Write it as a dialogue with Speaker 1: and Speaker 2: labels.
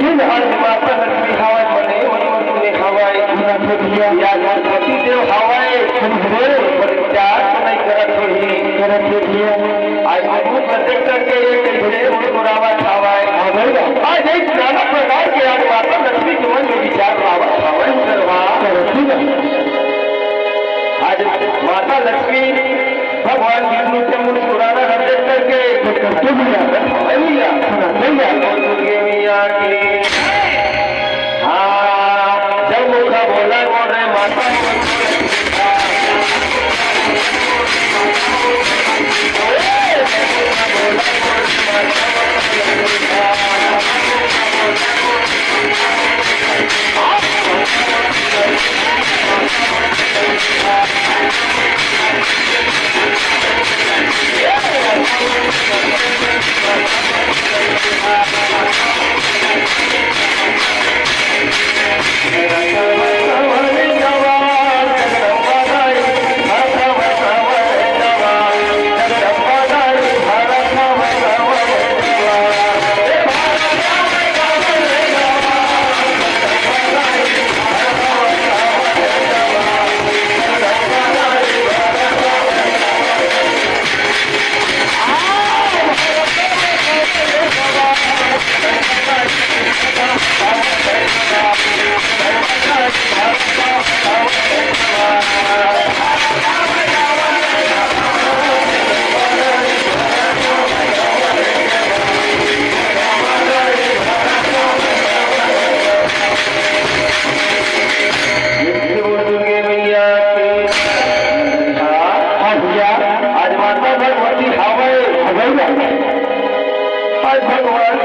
Speaker 1: आज माता लक्ष्मी हवाय म्हणे म्हणून तुने हवाय या गणपती देव हवाय त्याच नाही करत होई आज म्हणून प्रत्येक करके कैसे म्हणून रावा हवाय आज एक नाना प्रकार के आज माता लक्ष्मी जीवन में विचार रावा हवाय करवा आज माता लक्ष्मी भगवान विष्णु के मुझ पुराना रद्द करके दुर्गे मिया की हाँ जब मुखा बोला बोल रहे माता आज भगवान